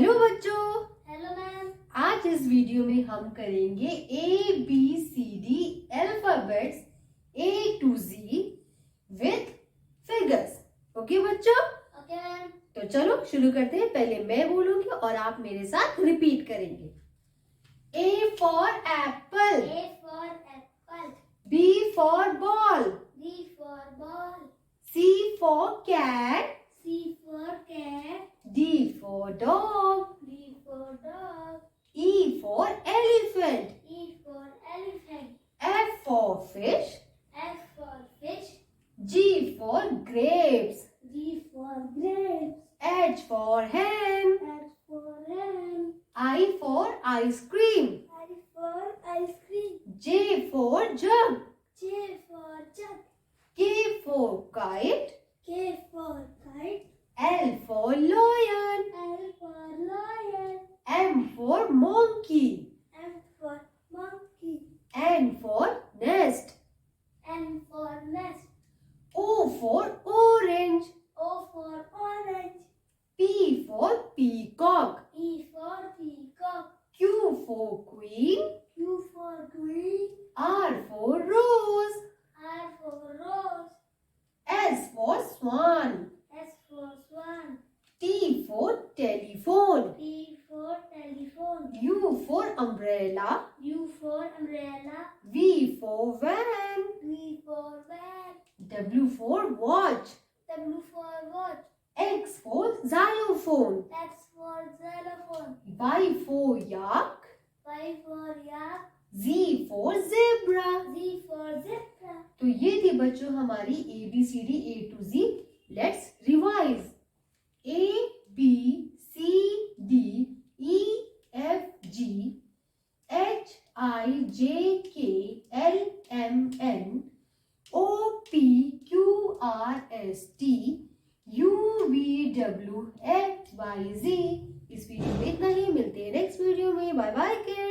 Hello बच्चों। Hello ma'am. आज इस वीडियो में हम करेंगे ABCD alphabets A to Z with figures. Okay बच्चों? Okay ma'am. तो चलो शुरू करते हैं। पहले मैं बोलूंगी और आप मेरे साथ रिपीट करेंगे। A for apple, A for apple, B for ball, B for ball, C for cat, C for cat, D for dog, D for dog, E for elephant, E for elephant, F for fish, F for fish, G for grapes, G for grapes, H for hen, H for hen, I for ice cream, I for ice cream, J for jug, J for jug, K for kite, K for kite, L for lion, L for lion, M for monkey, M for monkey, N for nest, N for nest, O for orange, O for orange, P for peacock, E for peacock, Q for queen, Q for queen, R for rose, R for rose, S for swan, S for swan, T for telephone, T for telephone, U for umbrella, U for umbrella, V for van, V for van, W for watch, W for watch, X for xylophone, X for xylophone, Y for yak, Y for yak, Z for zebra। Z for zebra. तो ये थी बच्चों हमारी ABCD A to Z। Let's revise. A B C D E F G H I J K L M N O P Q R S T U V W X Y Z। इस video में इतना ही। मिलते हैं next video में। Bye bye kids.